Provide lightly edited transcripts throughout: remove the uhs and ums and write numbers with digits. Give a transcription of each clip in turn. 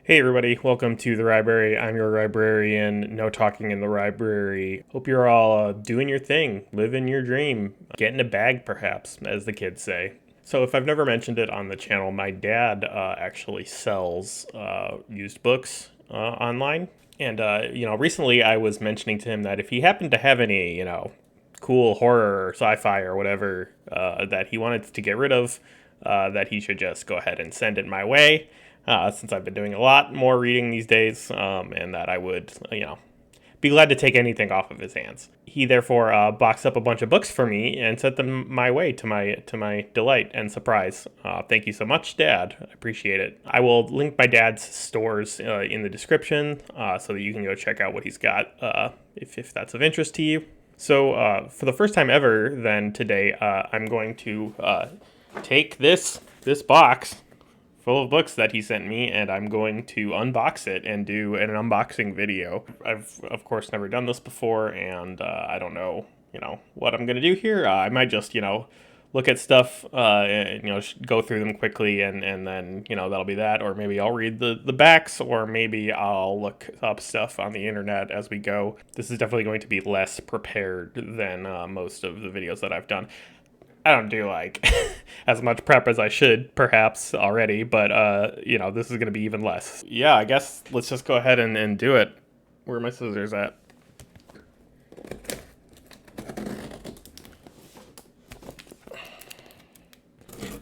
Hey everybody, welcome to the Rybrary. I'm your Rybrarian, no talking in the Rybrary. Hope you're all doing your thing, living your dream, getting a bag perhaps, as the kids say. So if I've never mentioned it on the channel, my dad actually sells used books online. And, recently I was mentioning to him that if he happened to have any, cool horror or sci-fi or whatever that he wanted to get rid of, that he should just go ahead and send it my way, since I've been doing a lot more reading these days, and that I would, be glad to take anything off of his hands. He therefore boxed up a bunch of books for me and sent them my way to my delight and surprise. Thank you so much, Dad. I appreciate it. I will link my dad's stores in the description so that you can go check out what he's got if that's of interest to you. So for the first time ever, then today, I'm going to take this box full of books that he sent me, and I'm going to unbox it and do an unboxing video. I've of course never done this before, and I don't know, what I'm gonna do here. I might just, look at stuff, and, go through them quickly, and then, that'll be that. Or maybe I'll read the backs, or maybe I'll look up stuff on the internet as we go. This is definitely going to be less prepared than most of the videos that I've done. I don't do like as much prep as I should, perhaps already, but this is going to be even less. Yeah, I guess let's just go ahead and do it. Where are my scissors at?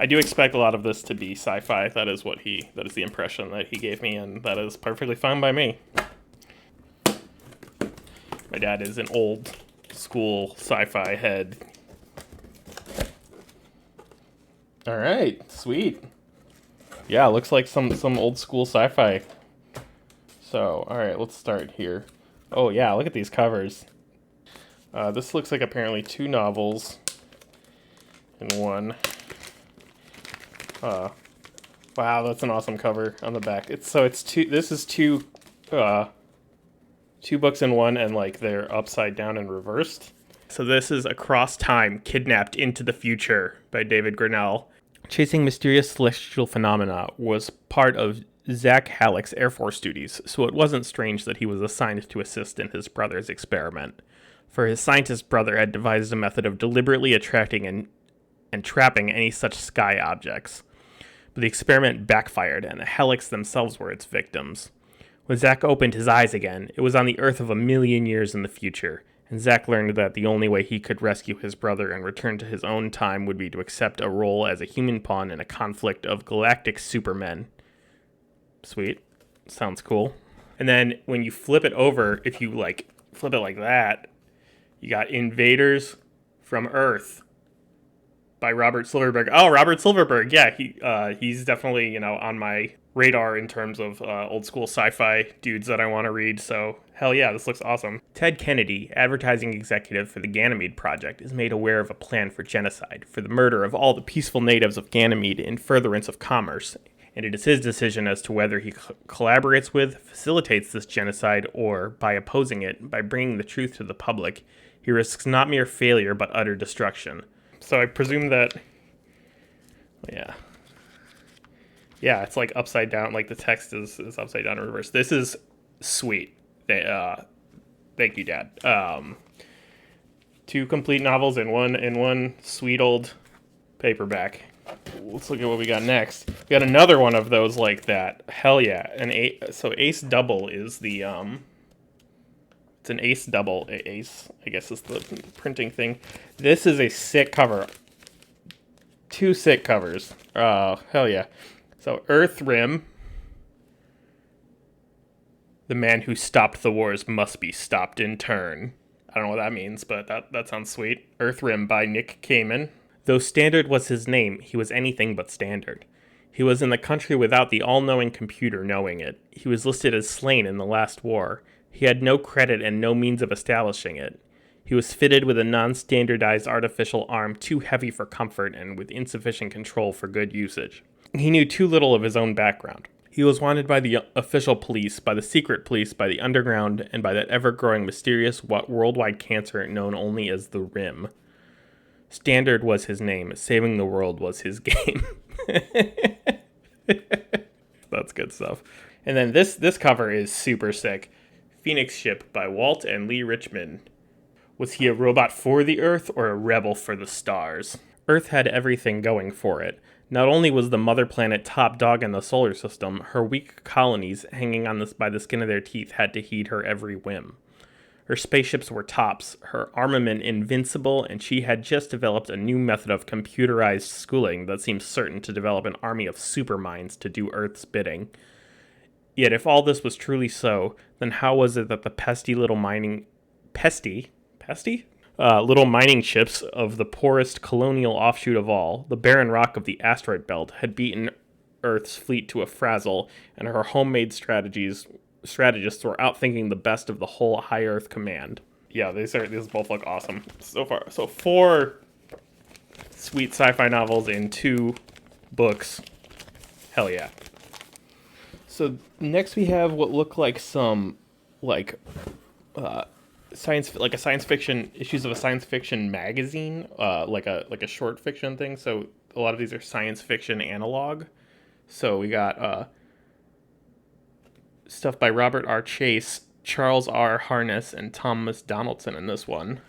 I do expect a lot of this to be sci-fi. That is the impression that he gave me, and that is perfectly fine by me. My dad is an old school sci-fi head. All right, sweet. Yeah, looks like some old school sci-fi. So, all right, let's start here. Oh yeah, look at these covers. This looks like apparently 2 novels in one. Wow, that's an awesome cover on the back. It's two. This is two books in one, and like they're upside down and reversed. So this is Across Time, Kidnapped into the Future by David Grinnell. Chasing mysterious celestial phenomena was part of Zach Halleck's Air Force duties, so it wasn't strange that he was assigned to assist in his brother's experiment. For his scientist brother had devised a method of deliberately attracting and trapping any such sky objects. But the experiment backfired, and the Hallecks themselves were its victims. When Zach opened his eyes again, it was on the Earth of 1,000,000 years in the future, and Zach learned that the only way he could rescue his brother and return to his own time would be to accept a role as a human pawn in a conflict of galactic supermen. Sweet. Sounds cool. And then when you flip it over, if you flip it like that, you got Invaders from Earth by Robert Silverberg. Oh, Robert Silverberg. Yeah, he's definitely, on my radar in terms of old school sci-fi dudes that I want to read. So, hell yeah, this looks awesome. Ted Kennedy, advertising executive for the Ganymede Project, is made aware of a plan for genocide, for the murder of all the peaceful natives of Ganymede in furtherance of commerce. And it is his decision as to whether he collaborates with, facilitates this genocide, or, by opposing it, by bringing the truth to the public, he risks not mere failure but utter destruction. So I presume that, yeah, it's like upside down, like the text is upside down in reverse. This is sweet. Thank you, Dad. 2 complete novels in one sweet old paperback. Let's look at what we got next. We got another one of those like that. Hell yeah. So Ace Double is the, it's an Ace Double. Ace, I guess, is the printing thing. This is a sick cover. 2 sick covers. Oh, hell yeah. So Earth Rim. The man who stopped the wars must be stopped in turn. I don't know what that means, but that sounds sweet. Earth Rim by Nick Kamen. Though Standard was his name, he was anything but Standard. He was in the country without the all-knowing computer knowing it. He was listed as slain in the last war. He had no credit and no means of establishing it. He was fitted with a non-standardized artificial arm too heavy for comfort and with insufficient control for good usage. He knew too little of his own background. He was wanted by the official police, by the secret police, by the underground, and by that ever-growing mysterious worldwide cancer known only as the Rim. Standard was his name. Saving the world was his game. That's good stuff. And then this cover is super sick. Phoenix Ship by Walt and Lee Richmond. Was he a robot for the Earth or a rebel for the stars? Earth had everything going for it. Not only was the mother planet top dog in the solar system, her weak colonies, hanging on this by the skin of their teeth, had to heed her every whim. Her spaceships were tops, her armament invincible, and she had just developed a new method of computerized schooling that seemed certain to develop an army of superminds to do Earth's bidding. Yet if all this was truly so, then how was it that the pesky little mining ships of the poorest colonial offshoot of all, the barren rock of the asteroid belt, had beaten Earth's fleet to a frazzle, and her homemade strategists were outthinking the best of the whole High Earth Command. Yeah, these both look awesome so far. So 4 sweet sci-fi novels in 2 books. Hell yeah. So next we have what look like some science fiction issues of a science fiction magazine, like a short fiction thing. So a lot of these are science fiction analog. So we got stuff by Robert R. Chase, Charles R. Harness, and Thomas Donaldson in this one.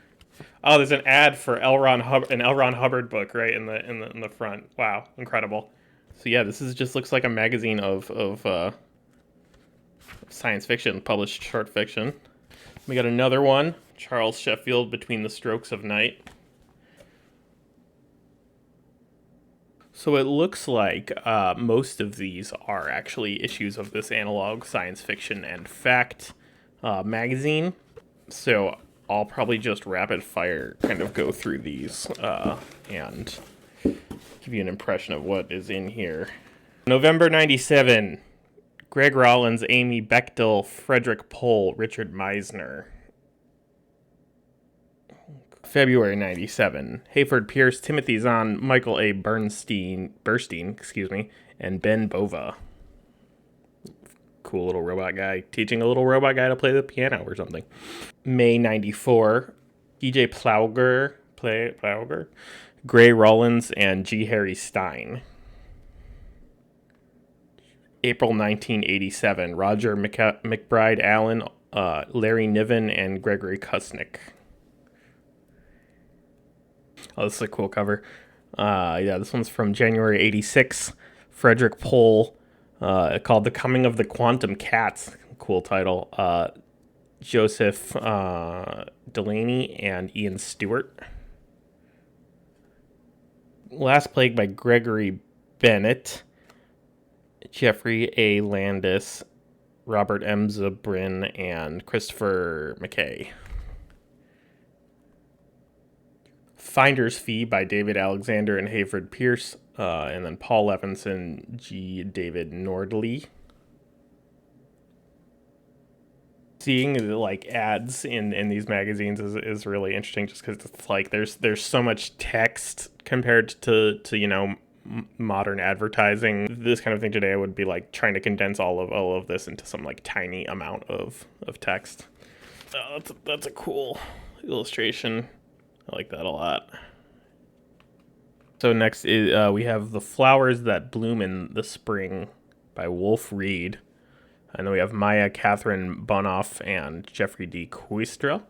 Oh, there's an ad for an L. Ron Hubbard book right in the front. Wow, incredible. So yeah, this just looks like a magazine of science fiction, published short fiction. We got another one, Charles Sheffield, Between the Strokes of Night. So it looks like most of these are actually issues of this analog science fiction and fact magazine. So I'll probably just rapid fire kind of go through these and give you an impression of what is in here. November 97. Greg Rollins, Amy Bechtel, Frederick Pohl, Richard Meisner. February 97. Hayford Pierce, Timothy Zahn, Michael A. Burstein, and Ben Bova. Cool little robot guy. Teaching a little robot guy to play the piano or something. May 94. E.J. Plauger, Gray Rollins, and G. Harry Stein. April 1987, Roger McBride Allen, Larry Niven, and Gregory Kusnick. Oh, this is a cool cover. Yeah, this one's from January 86. Frederick Pohl, called The Coming of the Quantum Cats. Cool title. Joseph Delaney and Ian Stewart. Last Plague by Gregory Bennett. Jeffrey A. Landis, Robert M. Zabrin, and Christopher McKay. Finder's Fee by David Alexander and Hayford Pierce, and then Paul Levinson, G. David Nordley. Seeing the ads in these magazines is really interesting, just because it's like there's so much text compared to modern advertising. This kind of thing today would be like trying to condense all of this into some tiny amount of text. That's a cool illustration. I like that a lot. So next is we have The Flowers That Bloom in the Spring by Wolf Reed. And then we have Maya Catherine Bonoff and Jeffrey D. Quistra.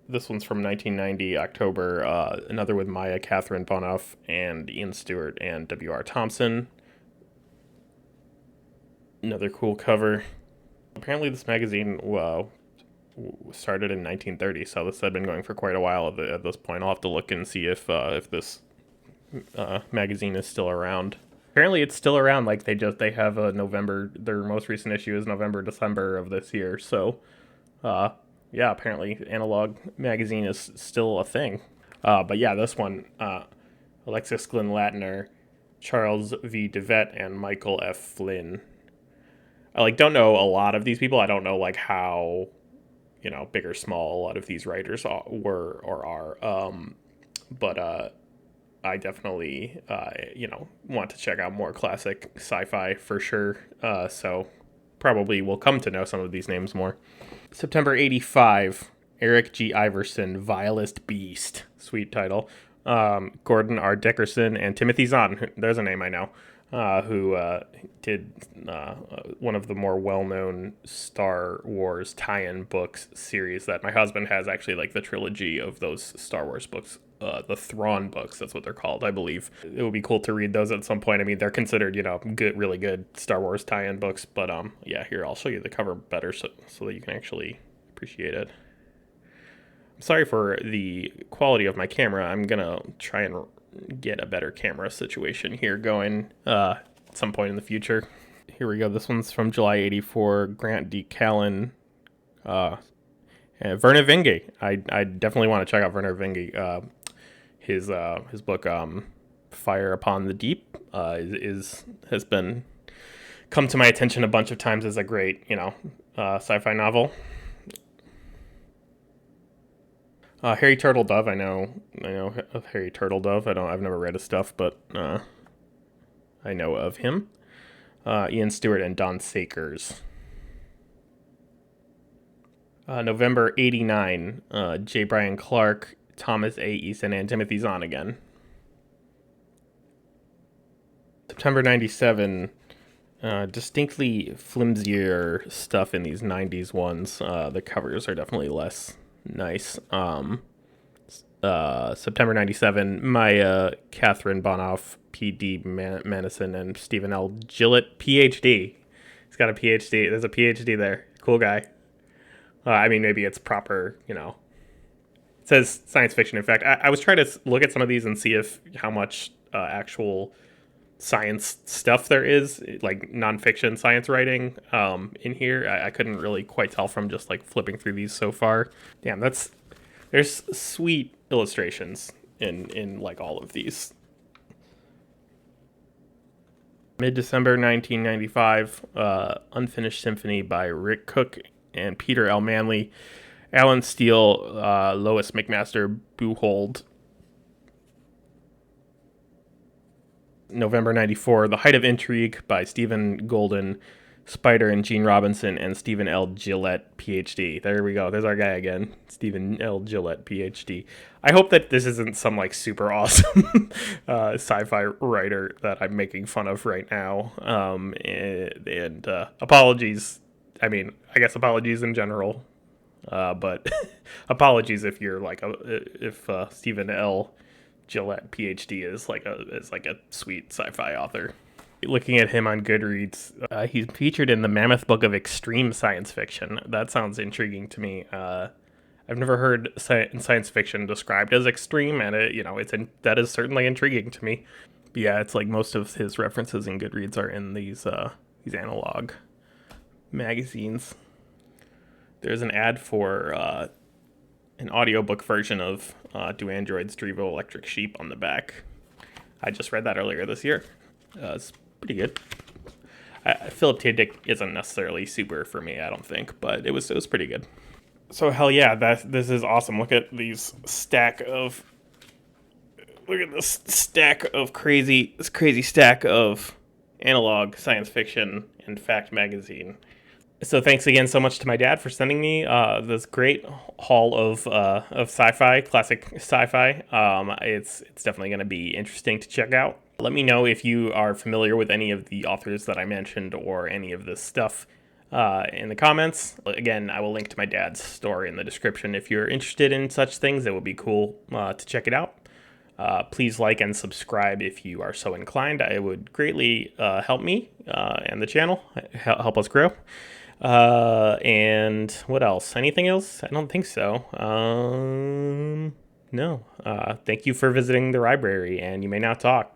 This one's from 1990, October. Another with Maya Catherine Bonoff and Ian Stewart and W.R. Thompson. Another cool cover. Apparently this magazine started in 1930, so this had been going for quite a while at this point. I'll have to look and see if this magazine is still around. Apparently it's still around. They have a November. Their most recent issue is December of this year. So, yeah, apparently analog magazine is still a thing. But yeah, this one, Alexis Glynn Latner, Charles V. DeVette, and Michael F. Flynn. I don't know a lot of these people. I don't know how big or small a lot of these writers were or are. But I definitely want to check out more classic sci-fi for sure. So probably will come to know some of these names more. September 85, Eric G. Iverson, Vilest Beast. Sweet title. Gordon R. Dickerson and Timothy Zahn. There's a name I know. Who did one of the more well-known Star Wars tie-in books series that my husband has, actually, like the trilogy of those Star Wars books, the Thrawn books, that's what they're called, I believe. It would be cool to read those at some point. I mean, they're considered, good, really good Star Wars tie-in books, but yeah, here, I'll show you the cover better so that you can actually appreciate it. I'm sorry for the quality of my camera. I'm gonna try and get a better camera situation here going at some point in the future. Here we go. This one's from July 84. Grant D. Callan, and Verna Vinge. I definitely want to check out Verna Vinge. His book Fire Upon the Deep has been come to my attention a bunch of times as a great sci-fi novel. Harry Turtledove, I know of Harry Turtledove. I've never read his stuff, but I know of him. Ian Stewart and Don Sakers. November 89, J. Brian Clark, Thomas A. Eason, and Timothy Zahn again. September 97, distinctly flimsier stuff in these 90s ones. The covers are definitely less nice. September 97, Maya Catherine Bonoff, P.D. Manison, and Stephen L. Gillett, Ph.D. He's got a Ph.D. There's a Ph.D. there. Cool guy. I mean, maybe it's proper, It says science fiction. In fact, I was trying to look at some of these and see how much actual science stuff there is, like nonfiction science writing in here. I couldn't really quite tell from just like flipping through these so far. Damn, there's sweet illustrations in like all of these. Mid-December 1995, Unfinished Symphony by Rick Cook and Peter L. Manley, Alan Steele, Lois McMaster Buchhold. November 94, The Height of Intrigue by Stephen Golden, Spider and Gene Robinson, and Stephen L. Gillett, Ph.D. There we go. There's our guy again, Stephen L. Gillett, Ph.D. I hope that this isn't some like super awesome sci-fi writer that I'm making fun of right now. And apologies. I mean, I guess apologies in general, but apologies if you're like if Stephen L. Gillett, Ph.D. is like a sweet sci-fi author. Looking at him on Goodreads, he's featured in the Mammoth Book of Extreme Science Fiction. That sounds intriguing to me. I've never heard science fiction described as extreme, and that is certainly intriguing to me. But yeah, it's like most of his references in Goodreads are in these analog magazines. There's an ad for an audiobook version of Do Androids Drivo Electric Sheep on the back. I just read that earlier this year. It's pretty good. Philip K. Dick isn't necessarily super for me, I don't think, but it was pretty good. So hell yeah, this is awesome. Look at this stack of crazy stack of analog science fiction and fact magazine. So thanks again so much to my dad for sending me this great haul of sci-fi, classic sci-fi. It's definitely going to be interesting to check out. Let me know if you are familiar with any of the authors that I mentioned or any of this stuff in the comments. Again, I will link to my dad's store in the description. If you're interested in such things, it would be cool to check it out. Please like and subscribe if you are so inclined. It would greatly help me and the channel, help us grow. And what else? Anything else? I don't think so. No. Thank you for visiting the Rybrary, and you may now talk.